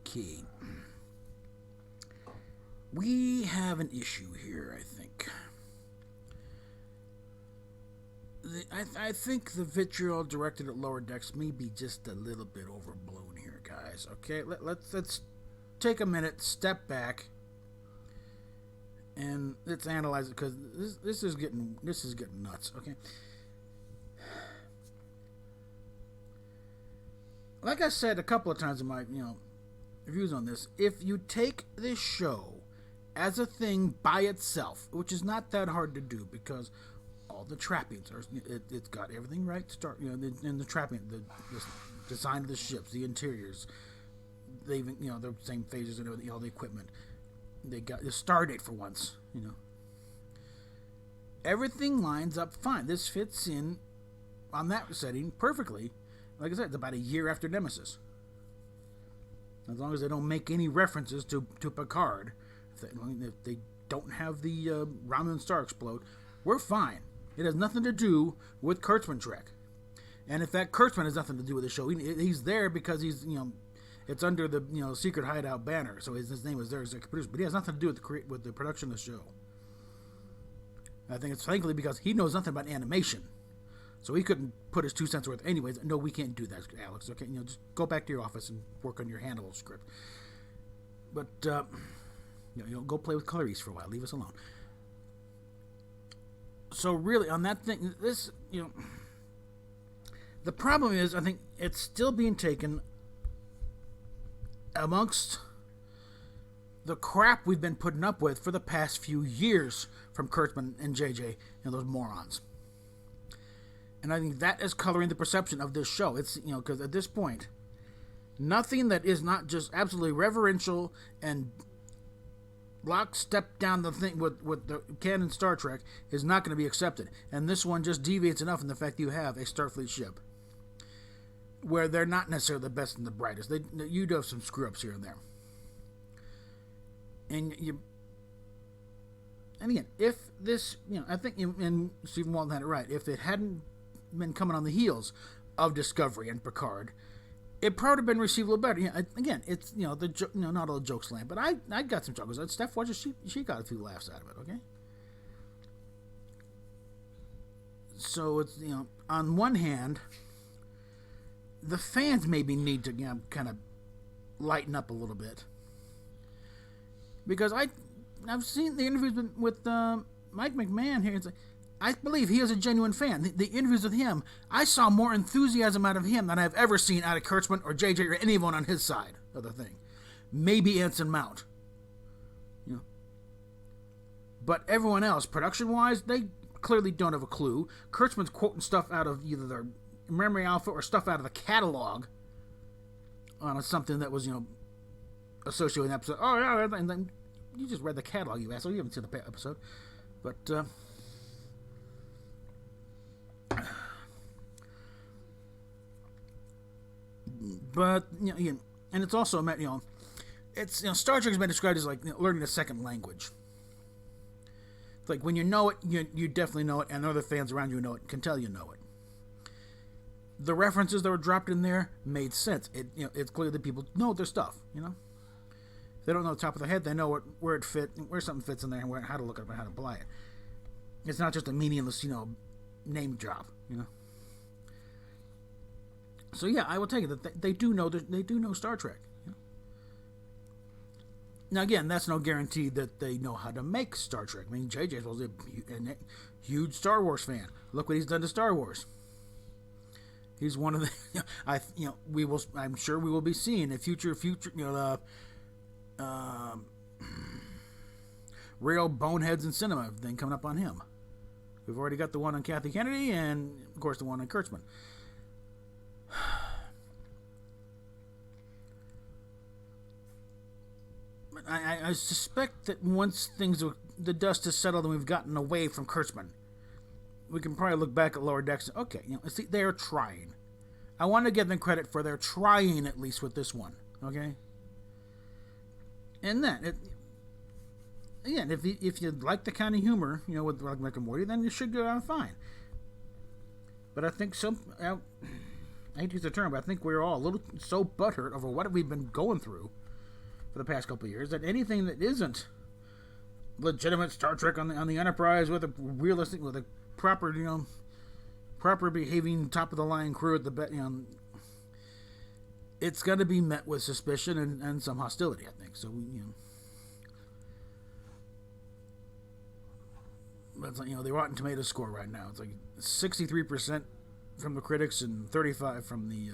Okay. We have an issue here, I think. I think the vitriol directed at Lower Decks may be just a little bit overblown here, guys. Okay, let's take a minute, step back, and let's analyze it, because this is getting nuts. Okay. Like I said a couple of times in my reviews on this, if you take this show as a thing by itself, which is not that hard to do because all the trappings are, it's got everything right. In the trapping, the design of the ships, the interiors, they even the same phases and everything, all the equipment. They got the star date for once. Everything lines up fine. This fits in on that setting perfectly. Like I said, it's about a year after Nemesis. As long as they don't make any references to Picard, if they don't have the Romulan star explode, we're fine. It has nothing to do with Kurtzman Trek. And in fact, Kurtzman has nothing to do with the show. He's there because he's, it's under the, Secret Hideout banner. So his name is there as executive producer. But he has nothing to do with the production of the show. I think it's thankfully because he knows nothing about animation. So he couldn't put his 2 cents worth anyways. No, we can't do that, Alex. Okay, just go back to your office and work on your Hannibal script. But, go play with Clarice for a while. Leave us alone. So really, on that thing, this, the problem is, I think it's still being taken amongst the crap we've been putting up with for the past few years from Kurtzman and JJ and those morons. And I think that is coloring the perception of this show. It's, because at this point, nothing that is not just absolutely reverential and lockstep down the thing with the canon Star Trek is not going to be accepted. And this one just deviates enough in the fact that you have a Starfleet ship where they're not necessarily the best and the brightest. You do have some screw-ups here and there. And again, if this, I think, and Stephen Walton had it right, if it hadn't been coming on the heels of Discovery and Picard, it probably would have been received a little better. Again, it's not all jokes land, but I got some chuckles. Steph watches, she got a few laughs out of it. Okay, so it's on one hand, the fans maybe need to kind of lighten up a little bit, because I've seen the interviews with Mike McMahon here. It's like, I believe he is a genuine fan. The interviews with him, I saw more enthusiasm out of him than I've ever seen out of Kurtzman or JJ or anyone on his side of the thing. Maybe Anson Mount. But everyone else, production-wise, they clearly don't have a clue. Kurtzman's quoting stuff out of either their memory alpha or stuff out of the catalog on something that was, associated with an episode. Oh, yeah, and then you just read the catalog, you asshole. You haven't seen the episode. But and it's also meant it's Star Trek has been described as like learning a second language. It's like when you know it, you definitely know it, and other fans around you know it, can tell you know it. The references that were dropped in there made sense. It's clear that people know their stuff. If they don't know the top of their head, they know where it fit, where something fits in there, and how to look it up and how to apply it. It's not just a meaningless name drop. So yeah, I will tell you that they do know Star Trek. Now again, that's no guarantee that they know how to make Star Trek. I mean, JJ was a huge Star Wars fan. Look what he's done to Star Wars. He's one of the. I'm sure we will be seeing a future. Real boneheads in cinema thing coming up on him. We've already got the one on Kathy Kennedy, and of course the one on Kurtzman. I suspect that once the dust has settled and we've gotten away from Kurtzman, we can probably look back at Lower Decks and, okay, see, they're trying. I want to give them credit for their trying, at least with this one, okay? And then, again, if you like the kind of humor, with Rick and Morty, then you should go on fine. But I think I hate to use the term, but I think we're all a little so butthurt over what we've been going through for the past couple of years, that anything that isn't legitimate Star Trek on the Enterprise with a realistic, with a proper, proper behaving top of the line crew at the it's going to be met with suspicion and some hostility, I think. So but the Rotten Tomatoes score right now, it's like 63% from the critics and 35% from the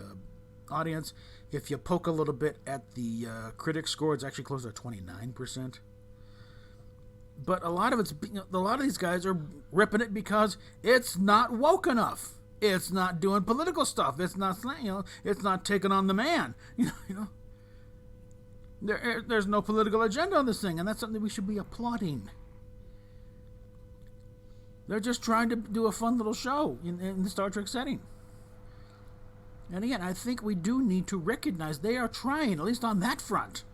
audience. If you poke a little bit at the critic score, it's actually closer to 29%. But a lot of these guys are ripping it because it's not woke enough. It's not doing political stuff. It's not it's not taking on the man. There's no political agenda on this thing, and that's something we should be applauding. They're just trying to do a fun little show in the Star Trek setting. And again, I think we do need to recognize they are trying, at least on that front.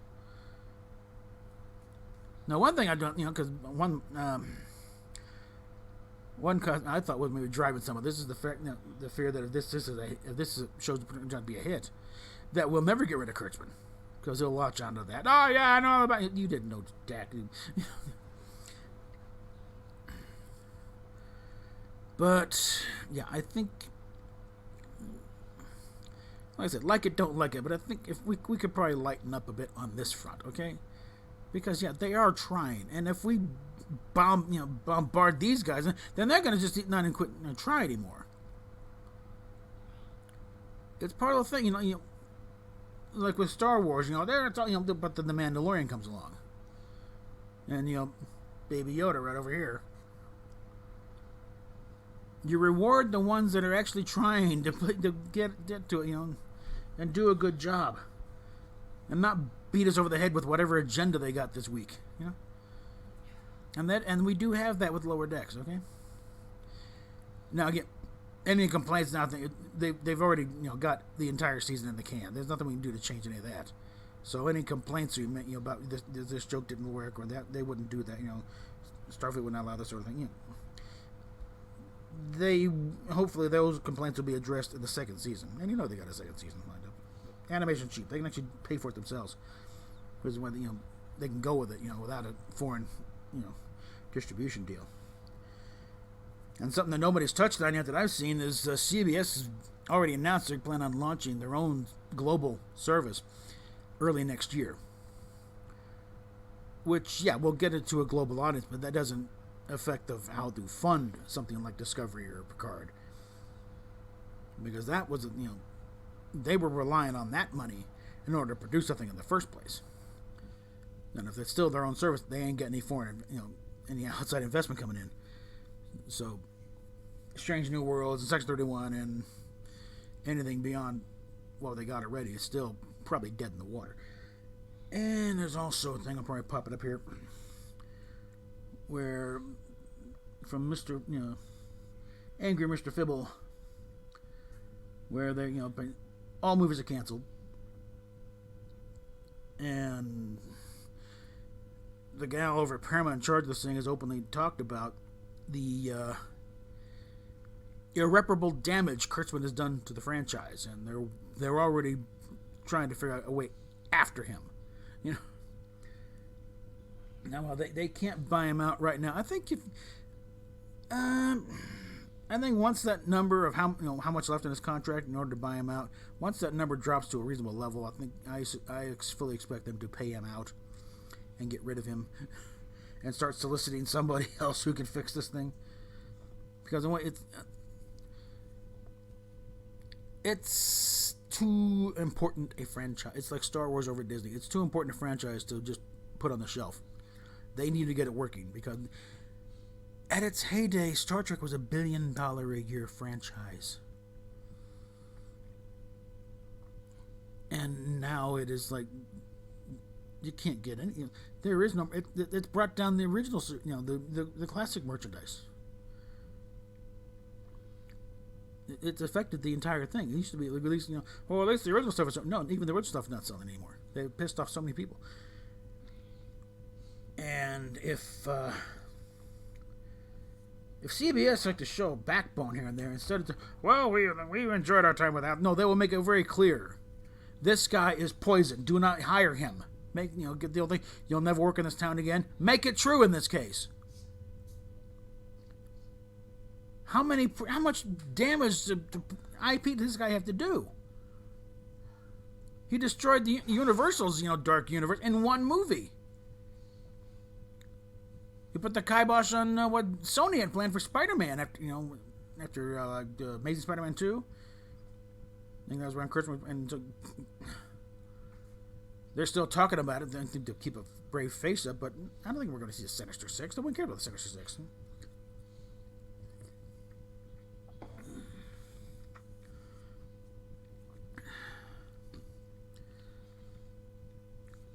Now, one thing I don't, because one I thought was maybe driving some of this is the fear that if this show's going to be a hit, that we'll never get rid of Kurtzman, because he'll latch onto that. Oh yeah, I know all about it. You didn't know Jack. But yeah, I think, like I said, like it, don't like it. But I think if we could probably lighten up a bit on this front, okay? Because yeah, they are trying, and if we bombard these guys, then they're going to just not even quit and try anymore. It's part of the thing, like with Star Wars, they're talking, but then the Mandalorian comes along, and Baby Yoda right over here. You reward the ones that are actually trying to get to it, and do a good job, and not beat us over the head with whatever agenda they got this week, And we do have that with Lower Decks, okay? Now again, any complaints now? They've already got the entire season in the can. There's nothing we can do to change any of that. So any complaints you about this joke didn't work or that, they wouldn't do that. Starfleet would not allow this sort of thing. Hopefully those complaints will be addressed in the second season, and they got a second season lined up. Animation cheap; they can actually pay for it themselves, because when they can go with it, without a foreign, distribution deal. And something that nobody's touched on yet that I've seen is CBS has already announced they plan on launching their own global service early next year. Which, yeah, we'll get it to a global audience, but that doesn't affect of how to fund something like Discovery or Picard, because that was they were relying on that money in order to produce something in the first place. And if it's still their own service, they ain't getting any foreign, any outside investment coming in. So Strange New Worlds and Section 31 and anything beyond what they got already is still probably dead in the water. And there's also a thing I'll probably pop it up here, where from Mr. Angry Mr. Fibble, where they all movies are canceled, and the gal over at Paramount in charge of this thing has openly talked about the irreparable damage Kurtzman has done to the franchise, and they're already trying to figure out a way after him. Now, they can't buy him out right now. I think once that number of how much left in his contract in order to buy him out, once that number drops to a reasonable level, I think I fully expect them to pay him out and get rid of him and start soliciting somebody else who can fix this thing. Because it's too important a franchise. It's like Star Wars over Disney. It's too important a franchise to just put on the shelf. They need to get it working, because at its heyday, Star Trek was $1 billion a year franchise. And now it is like, you can't get any. There is no. It's brought down the original, the classic merchandise. It's affected the entire thing. It used to be at least, at least the original stuff is. No, even the original stuff is not selling anymore. They pissed off so many people. And if CBS like to show backbone here and there, instead of we enjoyed our time without, no, they will make it very clear, this guy is poison. Do not hire him. get the old thing, you'll never work in this town again. Make it true in this case. How much damage to IP does this guy have to do? He destroyed the Universal's, dark universe in one movie. He put the kibosh on what Sony had planned for Spider-Man after Amazing Spider-Man 2. I think that was around Christmas, and so they're still talking about it. I think to keep a brave face up, but I don't think we're going to see a Sinister Six. No one cares about the Sinister Six.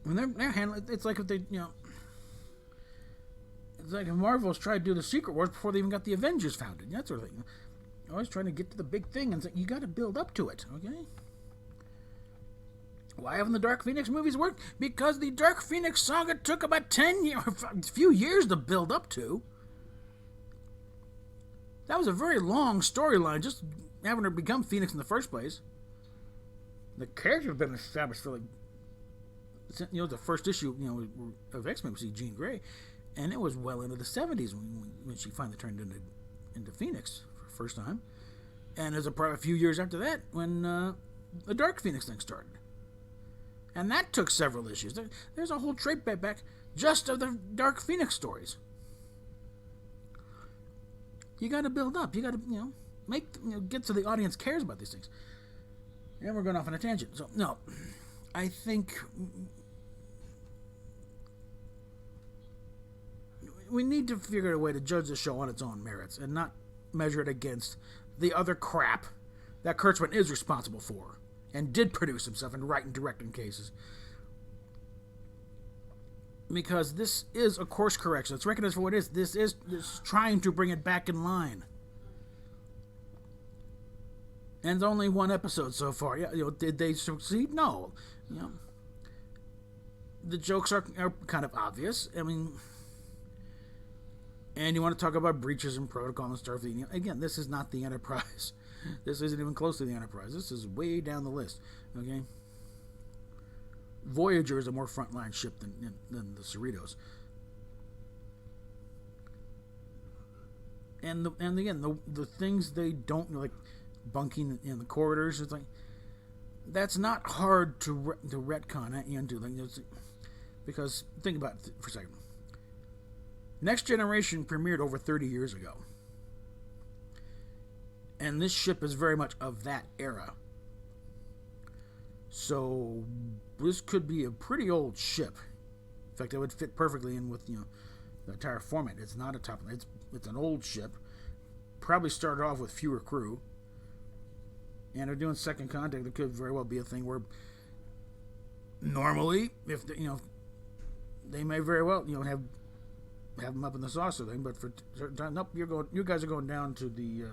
When they're handling, it's like if they, it's like if Marvel's tried to do the Secret Wars before they even got the Avengers founded. That sort of thing. Always trying to get to the big thing, and you got to build up to it, okay? Why haven't the Dark Phoenix movies worked? Because the Dark Phoenix saga took about 10 years, a few years to build up to. That was a very long storyline, just having her become Phoenix in the first place. The character had been established for the first issue, of X-Men, we see Jean Grey, and it was well into the 70s when she finally turned into Phoenix for the first time. And there's a few years after that when the Dark Phoenix thing started. And that took several issues. There's a whole trade back just of the Dark Phoenix stories. You got to build up. You got to, get so the audience cares about these things. And we're going off on a tangent. So, no, I think we need to figure out a way to judge the show on its own merits and not measure it against the other crap that Kurtzman is responsible for and did produce himself and write and direct in cases. Because this is a course correction. It's recognized for what it is. This is trying to bring it back in line. And it's only one episode so far. Yeah, did they succeed? No. The jokes are kind of obvious. I mean, and you want to talk about breaches and protocol and stuff. Again, this is not the Enterprise. This isn't even close to the Enterprise. This is way down the list. Okay. Voyager is a more frontline ship than the Cerritos. And again, the things they don't like, bunking in the corridors. It's like that's not hard to retcon into, because think about it for a second. Next Generation premiered over 30 years ago, and this ship is very much of that era. So this could be a pretty old ship. In fact, it would fit perfectly in with the entire format. It's not a top. It's an old ship. Probably started off with fewer crew. And they're doing second contact. It could very well be a thing where normally, if they may very well have them up in the saucer thing, but for certain time, nope, you guys are going down to the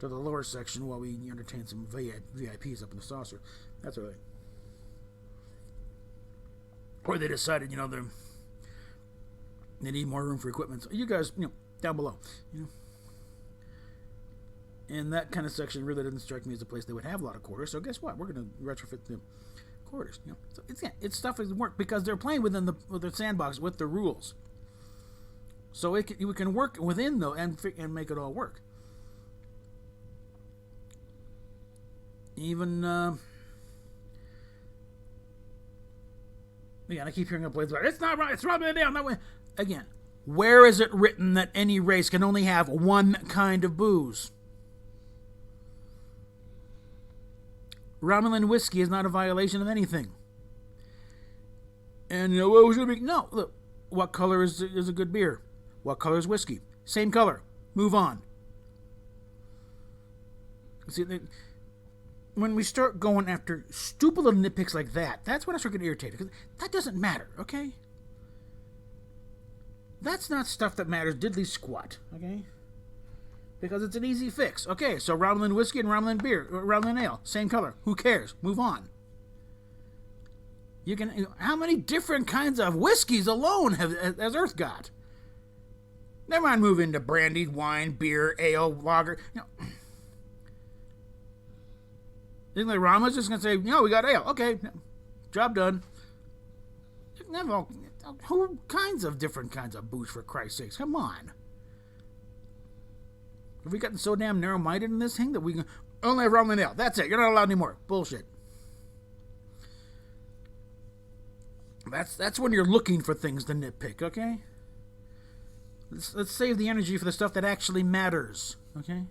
lower section while we entertain some VIPs up in the saucer. That's what or they decided they need more room for equipment. So you guys down below, And that kind of section really doesn't strike me as a place they would have a lot of quarters. So guess what? We're going to retrofit the quarters. So it's stuff that doesn't work because they're playing within the sandbox with the rules. So we can work within though and make it all work. Even I keep hearing a place about it's not right. It's rubbing down that way. Again, where is it written that any race can only have one kind of booze? Romulan whiskey is not a violation of anything. And what should be? No, look. What color is a good beer? What color is whiskey? Same color. Move on. See, when we start going after stupid little nitpicks like that, that's when I start getting irritated. Because that doesn't matter, okay? That's not stuff that matters diddly squat, okay? Because it's an easy fix. Okay, so Romulan whiskey and Romulan beer, Romulan ale, same color. Who cares? Move on. How many different kinds of whiskeys alone has Earth got? Never mind move into brandy, wine, beer, ale, lager. Isn't like Rama's just going to say, we got ale. Okay, job done. have all kinds of different kinds of booze, for Christ's sakes. Come on. Have we gotten so damn narrow-minded in this thing that we can only have Romulan ale? That's it. You're not allowed anymore. Bullshit. That's when you're looking for things to nitpick, okay? Let's save the energy for the stuff that actually matters, okay?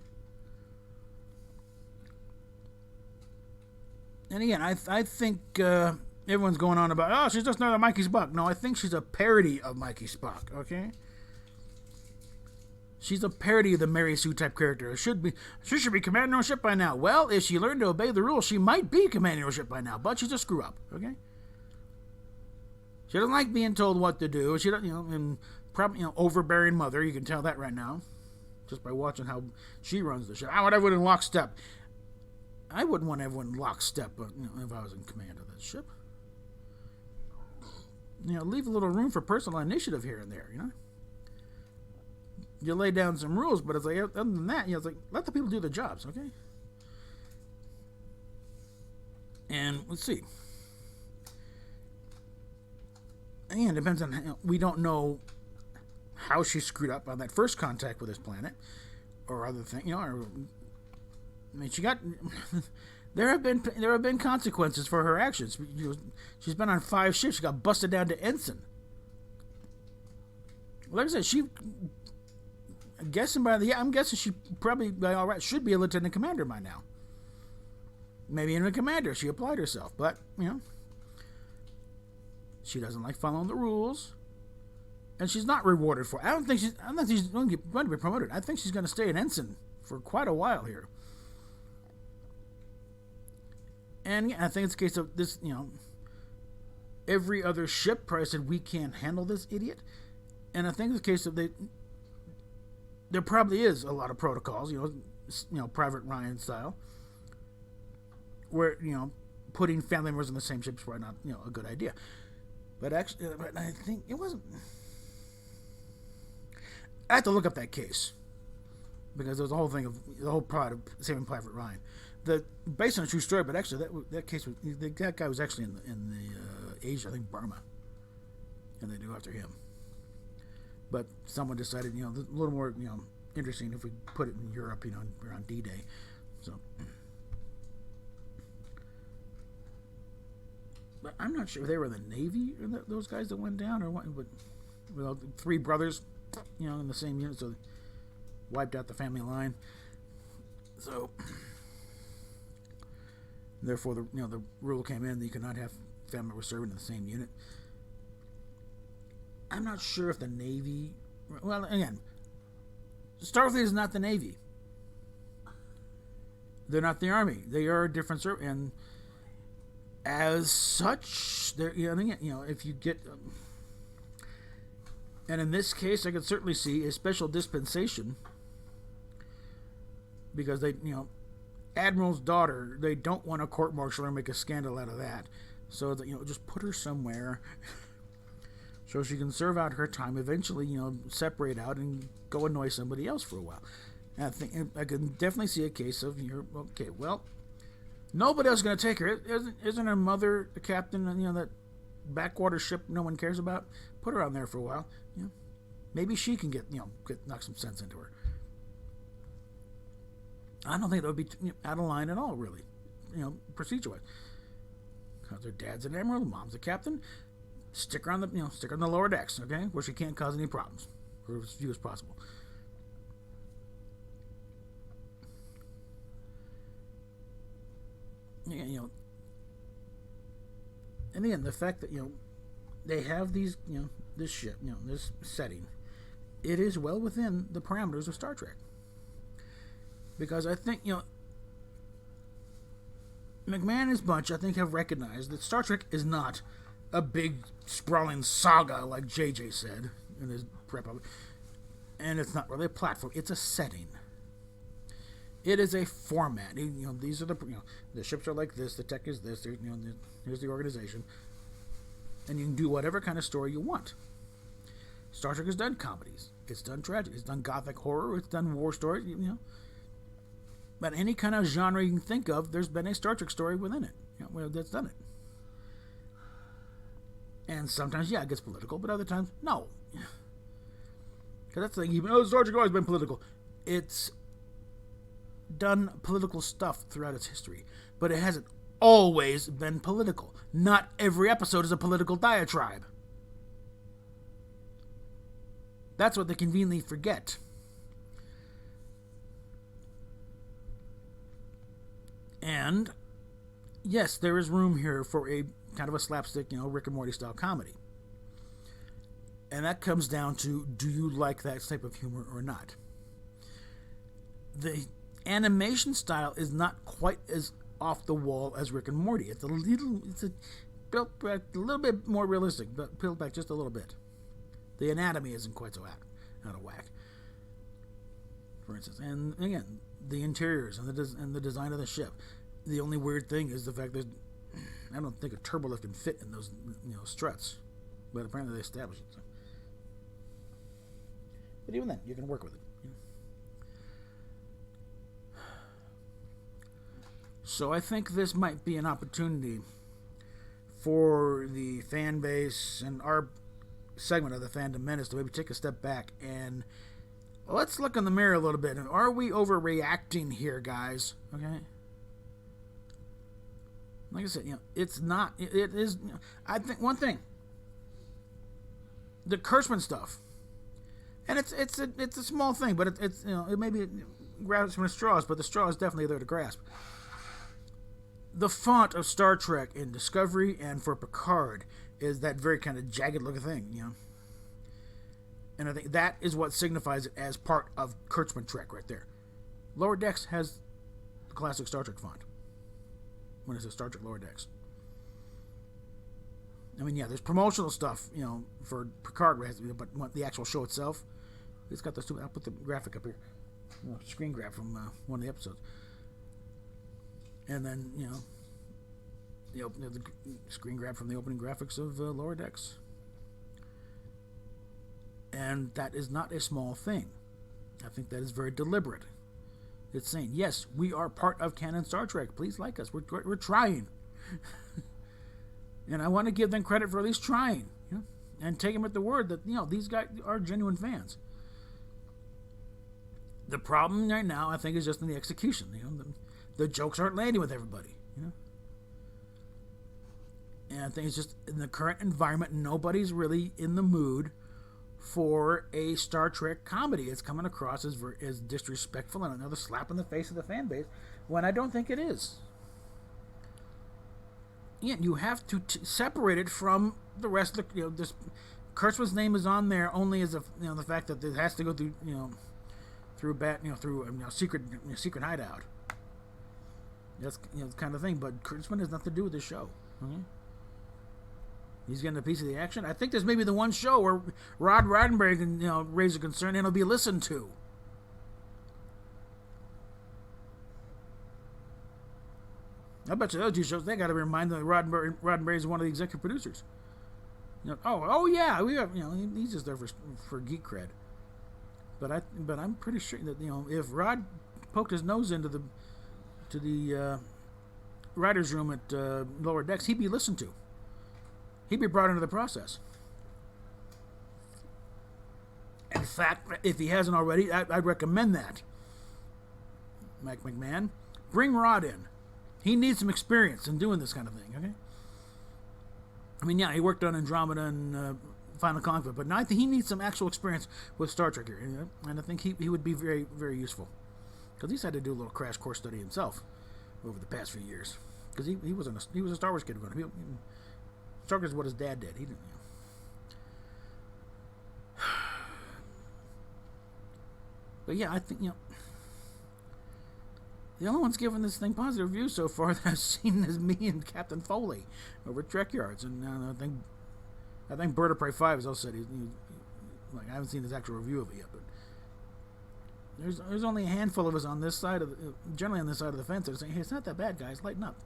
And again, I think everyone's going on about, oh, she's just another Mikey Spock. No, I think she's a parody of Mikey Spock, okay? She's a parody of the Mary Sue type character. She should be commanding her ship by now. Well, if she learned to obey the rules, she might be commanding her ship by now, but she's a screw up, okay? She doesn't like being told what to do. She doesn't, and probably, overbearing mother. You can tell that right now, just by watching how she runs the ship. I want everyone in lockstep. I wouldn't want everyone in lockstep, if I was in command of this ship. Leave a little room for personal initiative here and there. You lay down some rules, but it's like, other than that, it's like, let the people do their jobs, okay? And let's see. Again, it depends on, we don't know how she screwed up on that first contact with this planet, or other thing, she got. there have been consequences for her actions. She's been on 5 ships. She got busted down to ensign. Like I said, I'm guessing she probably by all right should be a lieutenant commander by now. Maybe even a commander. She applied herself, but she doesn't like following the rules, and she's not rewarded for it. I don't think she's going to be promoted. I think she's going to stay an ensign for quite a while here. And I think it's a case of this, every other ship probably said, we can't handle this idiot. And I think it's a case of there probably is a lot of protocols, Private Ryan style, where, putting family members in the same ship is probably not, a good idea. But actually, I think it wasn't. I have to look up that case, because there was the whole plot of Saving Private Ryan. Based on a true story, but actually that case that guy was actually in the Asia, I think Burma, and they do after him. But someone decided, a little more, interesting if we put it in Europe, around D-Day. So, but I'm not sure if they were the Navy or those guys that went down, or what. But 3 brothers, in the same unit, so they wiped out the family line. So. Therefore, the rule came in that you could not have family members serving in the same unit. I'm not sure if the Navy. Well, again, Starfleet is not the Navy. They're not the Army. They are a different service, and as such, they're if you get. And in this case, I could certainly see a special dispensation, because they, Admiral's daughter, they don't want to court-martial her and make a scandal out of that. So that, just put her somewhere so she can serve out her time, eventually, separate out and go annoy somebody else for a while. And I think I can definitely see a case of, okay, well, nobody else is going to take her. Isn't her mother the captain, that backwater ship no one cares about? Put her on there for a while. Maybe she can knock some sense into her. I don't think that would be out of line at all, really, procedure-wise. Because her dad's an admiral, mom's a captain. Stick her on the lower decks, okay, where she can't cause any problems, for as few as possible. And again, the fact that they have these, this ship, this setting, it is well within the parameters of Star Trek. Because I think, McMahon and his bunch, I think, have recognized that Star Trek is not a big, sprawling saga like JJ said in his prep of it. And it's not really a platform. It's a setting. It is a format. These are the ships are like this, the tech is this, here's the organization. And you can do whatever kind of story you want. Star Trek has done comedies. It's done tragedy. It's done gothic horror. It's done war stories, But any kind of genre you can think of, there's been a Star Trek story within it. That's done it. And sometimes, yeah, it gets political, but other times, no. Because that's the thing, even though Star Trek has always been political, it's done political stuff throughout its history, but it hasn't always been political. Not every episode is a political diatribe. That's what they conveniently forget. And yes, there is room here for a kind of a slapstick, Rick and Morty style comedy. And that comes down to, do you like that type of humor or not? The animation style is not quite as off the wall as Rick and Morty. It's built back a little bit more realistic, but peeled back just a little bit. The anatomy isn't quite so out of whack, for instance. And again, the interiors and the design of the ship. The only weird thing is the fact that I don't think a turbolift can fit in those struts, but apparently they established it. So. But even then, you can work with it. So I think this might be an opportunity for the fan base and our segment of the Fandom Menace to maybe take a step back and let's look in the mirror a little bit. Are we overreacting here, guys? Okay. Like I said, it's not. It is. I think one thing. The Kurtzman stuff, and it's a small thing, but it's it maybe grabs from the straws, but the straw is definitely there to grasp. The font of Star Trek in Discovery and for Picard is that very kind of jagged looking thing, And I think that is what signifies it as part of Kurtzman Trek right there. Lower Decks has the classic Star Trek font when it says Star Trek Lower Decks. I mean, yeah, there's promotional stuff, for Picard, but the actual show itself, it's got those two. I'll put the graphic up here, screen grab from one of the episodes. And then, the screen grab from the opening graphics of Lower Decks. And that is not a small thing. I think that is very deliberate. It's saying, yes, we are part of canon Star Trek. Please like us. We're trying. And I want to give them credit for at least trying. And take them at the word that, these guys are genuine fans. The problem right now, I think, is just in the execution. The jokes aren't landing with everybody, And I think it's just in the current environment, nobody's really in the mood for a Star Trek comedy. It's coming across as disrespectful and another slap in the face of the fan base, when I don't think it is. And you have to separate it from the rest of the, this Kurtzman's name is on there only as the fact that it has to go through, through secret hideout. That's the kind of thing, but Kurtzman has nothing to do with this show. Okay? He's getting a piece of the action. I think there's maybe the one show where Rod Roddenberry can raise a concern and it'll be listened to. I bet you those two shows, they got to remind them that Roddenberry is one of the executive producers. Oh yeah, we have, he's just there for geek cred. But I'm pretty sure that if Rod poked his nose into the writer's room at Lower Decks, he'd be listened to. He'd be brought into the process. In fact, if he hasn't already, I'd recommend that. Mike McMahon, bring Rod in. He needs some experience in doing this kind of thing, okay? I mean, yeah, he worked on Andromeda and Final Conflict, but now I think he needs some actual experience with Star Trek here, and I think he would be very, very useful. Because he's had to do a little crash course study himself over the past few years. Because he was a Star Wars kid. Star Wars is what his dad did. He didn't. But yeah, I think the only one's given this thing positive reviews so far that I've seen is me and Captain Foley over at Trek Yards, and I think Bird of Prey 5 has also said I haven't seen his actual review of it yet, but there's only a handful of us on this side generally on this side of the fence that are saying, hey, it's not that bad, guys, lighten up.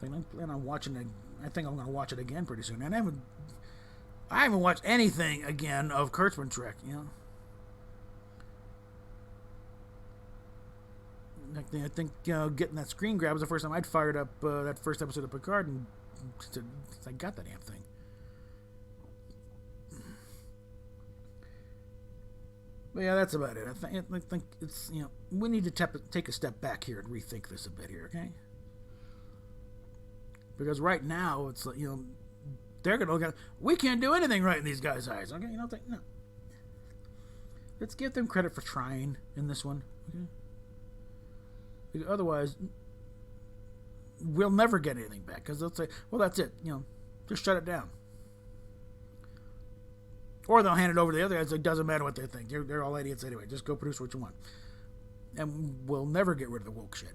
I plan on watching it. I think I'm going to watch it again pretty soon. And I haven't watched anything again of Kurtzman Trek. I think getting that screen grab was the first time I'd fired up that first episode of Picard and I got the damn thing. But yeah, that's about it. I think it's, we need to take a step back here and rethink this a bit here, okay? Because right now, it's like, they're going to look at, we can't do anything right in these guys' eyes, okay? No. Let's give them credit for trying in this one, okay? Because otherwise, we'll never get anything back, because they'll say, well, that's it, just shut it down. Or they'll hand it over to the other guys. It doesn't matter what they think. They're all idiots anyway. Just go produce what you want. And we'll never get rid of the woke shit.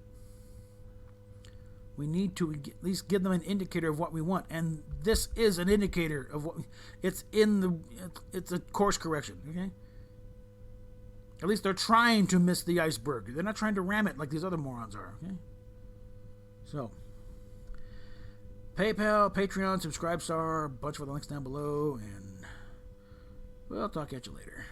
We need to at least give them an indicator of what we want. And this is an indicator of what... It's a course correction, okay? At least they're trying to miss the iceberg. They're not trying to ram it like these other morons are, okay? So... PayPal, Patreon, Subscribestar, a bunch of the links down below, and... We'll talk at you later.